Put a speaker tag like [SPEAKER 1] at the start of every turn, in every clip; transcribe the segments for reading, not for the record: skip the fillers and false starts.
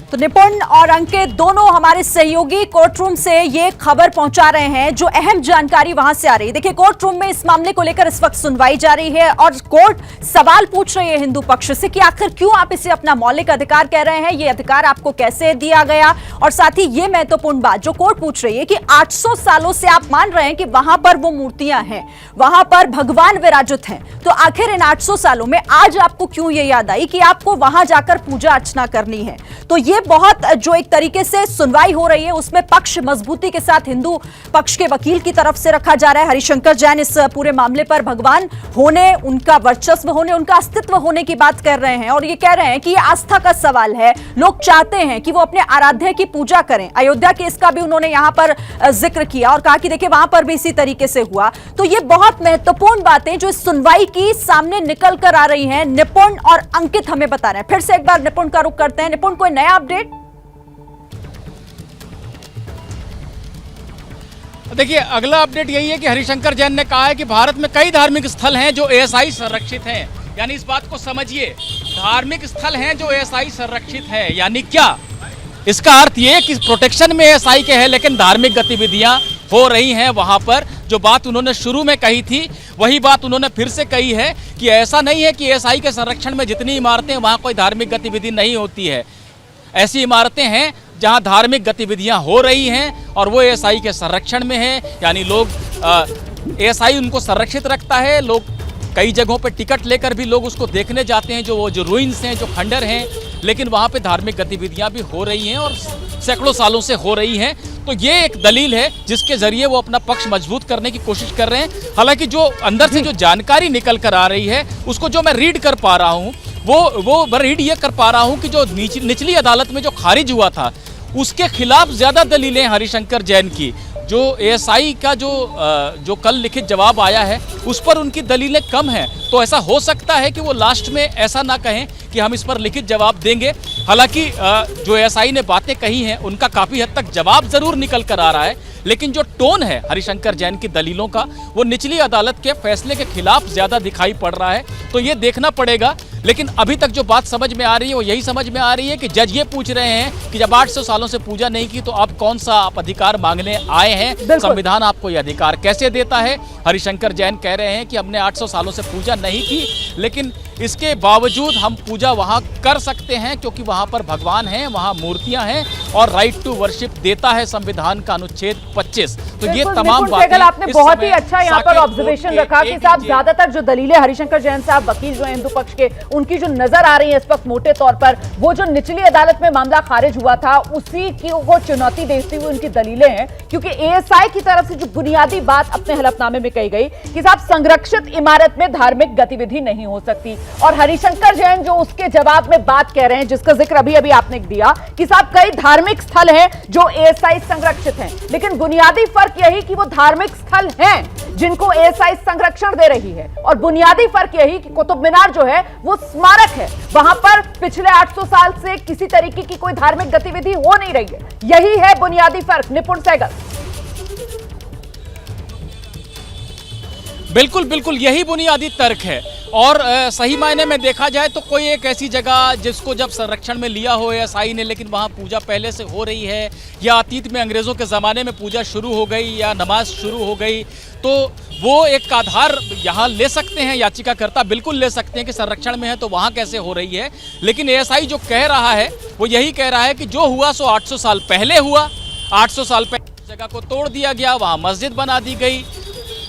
[SPEAKER 1] तो निपुण और अंकित दोनों हमारे सहयोगी कोर्ट रूम से ये खबर पहुंचा रहे हैं, जो अहम जानकारी वहां से आ रही है। देखिए, कोर्ट रूम में इस मामले को लेकर इस वक्त सुनवाई जारी है और कोर्ट सवाल पूछ रही है हिंदू पक्ष से कि आखिर क्यों आप इसे अपना मौलिक अधिकार कह रहे हैं, ये अधिकार आपको कैसे दिया गया। और साथ ही ये महत्वपूर्ण बात जो कोर्ट पूछ रही है कि 800 सालों से आप मान रहे हैं कि वहां पर वो मूर्तियां हैं, वहां पर भगवान विराजित हैं, तो आखिर इन 800 सालों में आज आपको क्यों ये याद आई कि आपको वहां जाकर पूजा अर्चना करनी है। तो ये बहुत जो एक तरीके से सुनवाई हो रही है उसमें पक्ष मजबूती के साथ हिंदू पक्ष के वकील की तरफ से रखा जा रहा है। हरिशंकर जैन इस पूरे मामले पर भगवान होने, उनका वर्चस्व होने, उनका अस्तित्व होने की बात कर रहे हैं और ये कह रहे हैं कि ये आस्था का सवाल है। लोग चाहते हैं कि वो अपने आराध्य की पूजा करें। अयोध्या केस का भी उन्होंने यहां पर जिक्र किया और कहा कि देखिए वहां पर भी इसी तरीके से हुआ। तो ये बहुत महत्वपूर्ण बातें जो इस सुनवाई की सामने निकल कर आ रही हैं, निपुण और अंकित हमें बता रहे हैं। फिर से एक बार निपुण का रुख करते हैं। निपुण, कोई नया अपडेट?
[SPEAKER 2] देखिए, अगला अपडेट यही है कि हरिशंकर जैन ने कहा है कि भारत में कई धार्मिक स्थल हैं जो एएसआई संरक्षित हैं। यानी इस बात को समझिए, धार्मिक स्थल हैं जो एएसआई संरक्षित है। यानी क्या? इसका अर्थ ये कि प्रोटेक्शन में एएसआई के है, लेकिन धार्मिक गतिविधियां हो रही हैं वहां पर। जो बात उन्होंने शुरू में कही थी वही बात उन्होंने फिर से कही है कि ऐसा नहीं है कि एएसआई के संरक्षण में जितनी इमारतें वहां कोई धार्मिक गतिविधि नहीं होती है। ऐसी इमारतें हैं जहां धार्मिक गतिविधियां हो रही हैं और वो एएसआई के संरक्षण में है। यानी लोग एएसआई उनको संरक्षित रखता है। लोग कई जगहों पे टिकट लेकर भी लोग उसको देखने जाते हैं, जो रुइंस हैं, जो खंडर हैं, लेकिन वहाँ पे धार्मिक गतिविधियाँ भी हो रही हैं और सैकड़ों सालों से हो रही हैं। तो ये एक दलील है जिसके जरिए वो अपना पक्ष मजबूत करने की कोशिश कर रहे हैं। हालांकि जो अंदर से जो जानकारी निकल कर आ रही है उसको जो मैं रीड कर पा रहा हूँ वो मैं रीड ये कर पा रहा हूँ कि जो निचली अदालत में जो खारिज हुआ था उसके खिलाफ ज़्यादा दलीलें हरिशंकर जैन की। जो एएसआई का जो कल लिखित जवाब आया है उस पर उनकी दलीलें कम हैं। तो ऐसा हो सकता है कि वो लास्ट में ऐसा ना कहें कि हम इस पर लिखित जवाब देंगे। हालांकि जो एएसआई ने बातें कही हैं उनका काफ़ी हद तक जवाब ज़रूर निकल कर आ रहा है, लेकिन जो टोन है हरिशंकर जैन की दलीलों का वो निचली अदालत के फैसले के खिलाफ ज़्यादा दिखाई पड़ रहा है। तो ये देखना पड़ेगा। लेकिन अभी तक जो बात समझ में आ रही है वो यही समझ में आ रही है कि जज ये पूछ रहे हैं कि जब 800 सालों से पूजा नहीं की तो अब कौन सा आप अधिकार मांगने आए हैं, संविधान आपको ये अधिकार कैसे देता है। हरिशंकर जैन कह रहे हैं कि हमने 800 सालों से पूजा नहीं की, लेकिन इसके बावजूद हम पूजा वहाँ कर सकते हैं क्योंकि वहाँ पर भगवान हैं, वहाँ मूर्तियाँ हैं और राइट टू वर्शिप देता है संविधान का अनुच्छेद 25। तो ये तमाम बातें
[SPEAKER 1] आपने बहुत ही अच्छा यहाँ पर ऑब्जर्वेशन रखा कि साहब ज्यादातर जो दलीलें हरिशंकर जैन साहब वकील जो है हिंदू पक्ष के, उनकी जो नजर आ रही है इस वक्त मोटे तौर पर वो जो निचली अदालत में मामला खारिज हुआ था उसी की वो चुनौती देती हुई उनकी दलीलें हैं। क्योंकि एएसआई की तरफ से जो बुनियादी बात अपने हलफनामे में कही गई कि साहब संरक्षित इमारत में धार्मिक गतिविधि नहीं हो सकती, और हरिशंकर जैन जो उसके जवाब में बात कह रहे हैं जिसका जिक्र अभी अभी आपने दिया कि साहब कई धार्मिक स्थल हैं जो एएसआई संरक्षित हैं, लेकिन बुनियादी फर्क यही कि वो धार्मिक स्थल हैं जिनको एएसआई संरक्षण दे रही है, और बुनियादी फर्क यही कि कुतुब मीनार जो है वो स्मारक है, वहां पर पिछले 800 साल से किसी तरीके की कोई धार्मिक गतिविधि हो नहीं रही है। यही है बुनियादी फर्क। निपुण सहगल।
[SPEAKER 2] बिल्कुल बिल्कुल यही बुनियादी तर्क है। और सही मायने में देखा जाए तो कोई एक ऐसी जगह जिसको जब संरक्षण में लिया हो एएसआई ने, लेकिन वहाँ पूजा पहले से हो रही है या अतीत में अंग्रेज़ों के ज़माने में पूजा शुरू हो गई या नमाज शुरू हो गई, तो वो एक आधार यहाँ ले सकते हैं, याचिकाकर्ता बिल्कुल ले सकते हैं कि संरक्षण में है तो वहाँ कैसे हो रही है। लेकिन एएसआई जो कह रहा है वो यही कह रहा है कि जो हुआ सो 800 साल पहले हुआ। 800 साल पहले जगह को तोड़ दिया गया, वहाँ मस्जिद बना दी गई।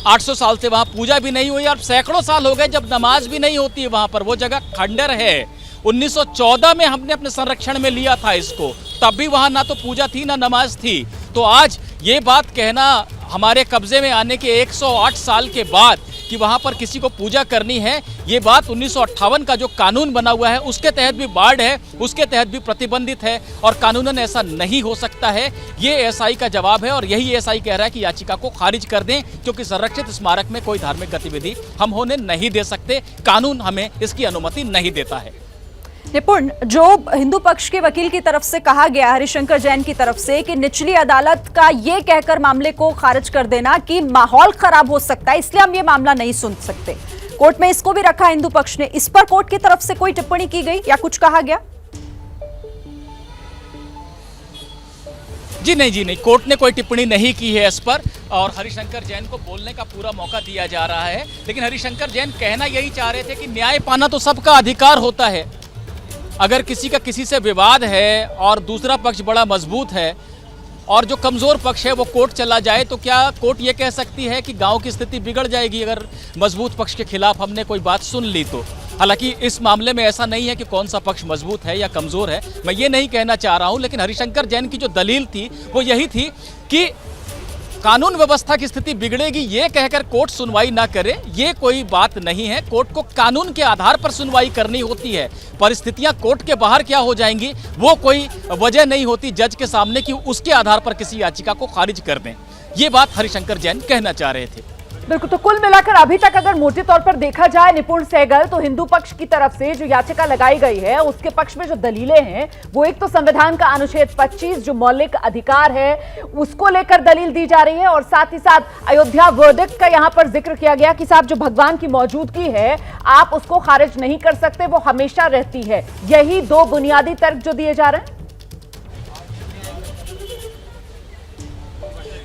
[SPEAKER 2] 800 साल से वहाँ पूजा भी नहीं हुई और सैकड़ों साल हो गए जब नमाज भी नहीं होती है वहाँ पर। वो जगह खंडर है। 1914 में हमने अपने संरक्षण में लिया था इसको, तब भी वहाँ ना तो पूजा थी ना नमाज थी। तो आज ये बात कहना हमारे कब्जे में आने के 108 साल के बाद कि वहाँ पर किसी को पूजा करनी है, ये बात 1958 का जो कानून बना हुआ है उसके तहत भी बाढ़ है, उसके तहत भी प्रतिबंधित है और कानूनन ऐसा नहीं हो सकता है। ये एएसआई का जवाब है और यही एएसआई कह रहा है कि याचिका को खारिज कर दें क्योंकि संरक्षित स्मारक में कोई धार्मिक गतिविधि हम होने नहीं दे सकते, कानून हमें इसकी अनुमति नहीं देता है।
[SPEAKER 1] निपुण, जो हिंदू पक्ष के वकील की तरफ से कहा गया हरिशंकर जैन की तरफ से कि निचली अदालत का ये कहकर मामले को खारिज कर देना कि माहौल खराब हो सकता है इसलिए हम ये मामला नहीं सुन सकते, कोर्ट में इसको भी रखा हिंदू पक्ष ने, इस पर कोर्ट की तरफ से कोई टिप्पणी की गई या कुछ कहा गया?
[SPEAKER 2] जी नहीं, कोर्ट ने कोई टिप्पणी नहीं की है इस पर और हरिशंकर जैन को बोलने का पूरा मौका दिया जा रहा है। लेकिन हरिशंकर जैन कहना यही चाह रहे थे कि न्याय पाना तो सबका अधिकार होता है। अगर किसी का किसी से विवाद है और दूसरा पक्ष बड़ा मजबूत है और जो कमज़ोर पक्ष है वो कोर्ट चला जाए तो क्या कोर्ट ये कह सकती है कि गांव की स्थिति बिगड़ जाएगी अगर मजबूत पक्ष के खिलाफ हमने कोई बात सुन ली तो? हालांकि इस मामले में ऐसा नहीं है कि कौन सा पक्ष मजबूत है या कमज़ोर है, मैं ये नहीं कहना चाह रहा हूं। लेकिन हरिशंकर जैन की जो दलील थी वो यही थी कि कानून व्यवस्था की स्थिति बिगड़ेगी ये कहकर कोर्ट सुनवाई ना करे, ये कोई बात नहीं है। कोर्ट को कानून के आधार पर सुनवाई करनी होती है। परिस्थितियां कोर्ट के बाहर क्या हो जाएंगी वो कोई वजह नहीं होती जज के सामने कि उसके आधार पर किसी याचिका को खारिज कर दें। ये बात हरिशंकर जैन कहना चाह रहे थे।
[SPEAKER 1] बिल्कुल, तो कुल मिलाकर अभी तक अगर मोटे तौर पर देखा जाए निपुण सहगल, तो हिंदू पक्ष की तरफ से जो याचिका लगाई गई है उसके पक्ष में जो दलीलें हैं वो एक तो संविधान का अनुच्छेद 25 जो मौलिक अधिकार है उसको लेकर दलील दी जा रही है और साथ ही साथ अयोध्या वर्डिक्ट का यहां पर जिक्र किया गया कि साहब जो भगवान की मौजूदगी है आप उसको खारिज नहीं कर सकते, वो हमेशा रहती है। यही दो बुनियादी तर्क जो दिए जा रहे हैं।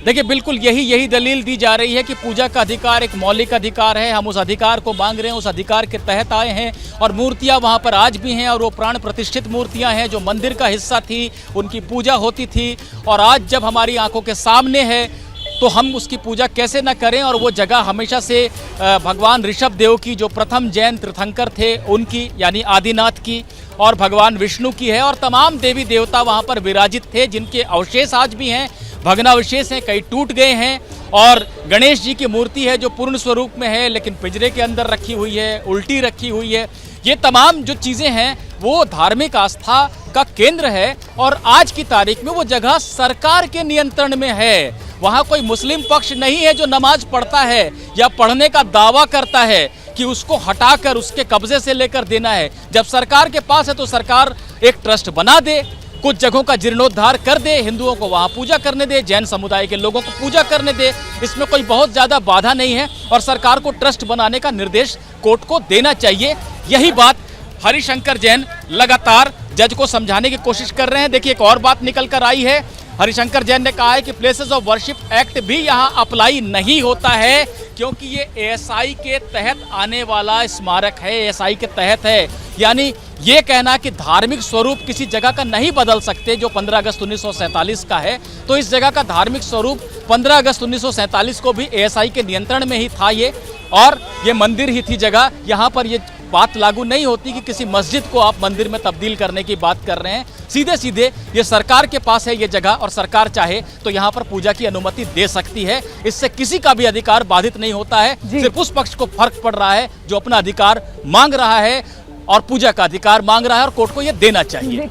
[SPEAKER 2] देखिए बिल्कुल यही दलील दी जा रही है कि पूजा का अधिकार एक मौलिक अधिकार है, हम उस अधिकार को मांग रहे हैं, उस अधिकार के तहत आए हैं और मूर्तियां वहां पर आज भी हैं और वो प्राण प्रतिष्ठित मूर्तियां हैं जो मंदिर का हिस्सा थी, उनकी पूजा होती थी और आज जब हमारी आंखों के सामने है तो हम उसकी पूजा कैसे न करें। और वो जगह हमेशा से भगवान ऋषभ देव की जो प्रथम जैन तीर्थंकर थे उनकी यानी आदिनाथ की और भगवान विष्णु की है और तमाम देवी देवता वहाँ पर विराजित थे जिनके अवशेष आज भी हैं, भग्नावशेष हैं, कई टूट गए हैं और गणेश जी की मूर्ति है जो पूर्ण स्वरूप में है लेकिन पिंजरे के अंदर रखी हुई है, उल्टी रखी हुई है। ये तमाम जो चीज़ें हैं वो धार्मिक आस्था का केंद्र है और आज की तारीख में वो जगह सरकार के नियंत्रण में है। वहाँ कोई मुस्लिम पक्ष नहीं है जो नमाज पढ़ता है या पढ़ने का दावा करता है कि उसको हटाकर उसके कब्जे से लेकर देना है। जब सरकार के पास है तो सरकार एक ट्रस्ट बना दे, कुछ जगहों का जीर्णोद्धार कर दे, हिंदुओं को वहाँ पूजा करने दे, जैन समुदाय के लोगों को पूजा करने दे, इसमें कोई बहुत ज़्यादा बाधा नहीं है और सरकार को ट्रस्ट बनाने का निर्देश कोर्ट को देना चाहिए। यही बात हरिशंकर जैन लगातार जज को समझाने की कोशिश कर रहे हैं। देखिए एक और बात निकल कर आई है, हरिशंकर जैन ने कहा है कि प्लेसेस ऑफ वर्शिप एक्ट भी यहाँ अप्लाई नहीं होता है क्योंकि ये एएसआई के तहत आने वाला स्मारक है, एएसआई के तहत है। यानी ये कहना कि धार्मिक स्वरूप किसी जगह का नहीं बदल सकते जो 15 अगस्त 1947 का है, तो इस जगह का धार्मिक स्वरूप 15 अगस्त 1947 को भी एएसआई के नियंत्रण में ही था ये और ये मंदिर ही थी जगह। यहाँ पर ये बात लागू नहीं होती कि किसी मस्जिद को आप मंदिर में तब्दील करने की बात कर रहे हैं। सीधे सीधे ये सरकार के पास है ये जगह और सरकार चाहे तो यहाँ पर पूजा की अनुमति दे सकती है। इससे किसी का भी अधिकार बाधित नहीं होता है, सिर्फ उस पक्ष को फर्क पड़ रहा है जो अपना अधिकार मांग रहा है और पूजा का अधिकार मांग रहा है और कोर्ट को ये देना चाहिए।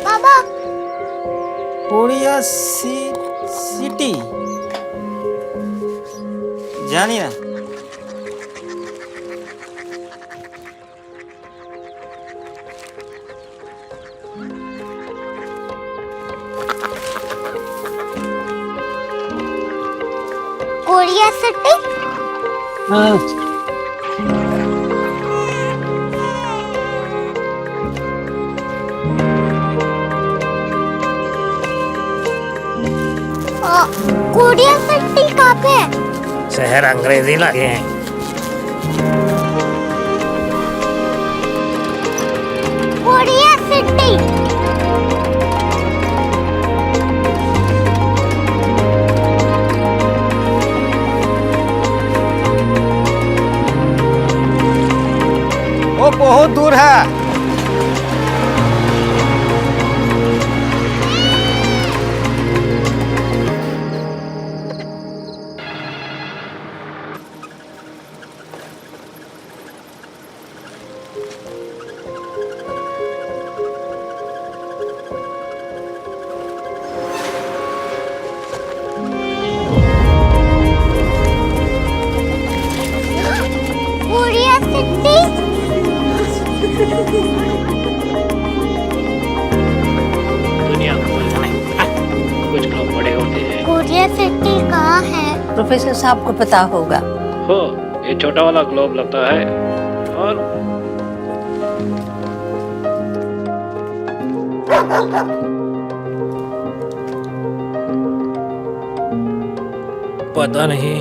[SPEAKER 3] बाबा
[SPEAKER 4] कोरिया सिटी जानी ना
[SPEAKER 3] कोरिया सिटी। कोरिया सिटी कहाँ पे है?
[SPEAKER 5] शहर अंग्रेजी लगे हैं।
[SPEAKER 3] Korea city.
[SPEAKER 4] वो बहुत दूर है।
[SPEAKER 3] Korea city.
[SPEAKER 5] प्रोफेसर साहब को पता होगा।
[SPEAKER 6] हो, ये छोटा वाला ग्लोब लगता है और पता नहीं,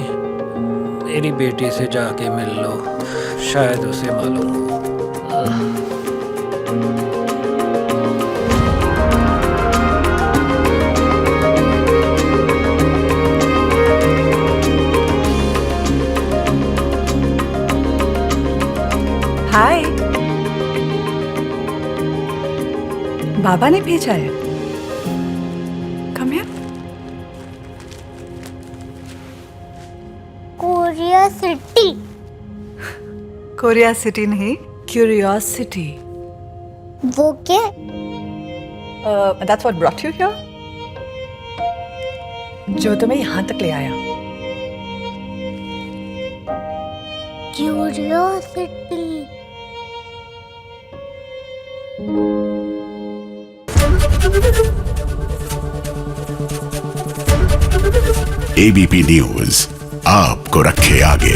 [SPEAKER 6] मेरी बेटी से जाके मिल लो, शायद उसे मालूम हो।
[SPEAKER 7] हाय, बाबा ने भेजा है। Come here.
[SPEAKER 3] Korea city.
[SPEAKER 7] Korea city नहीं, क्यूरियोसिटी।
[SPEAKER 3] वो क्या?
[SPEAKER 7] That's what brought you here? जो तुम्हें यहाँ तक ले आया।
[SPEAKER 3] क्यूरियोसिटी।
[SPEAKER 8] एबीपी न्यूज आपको रखे आगे।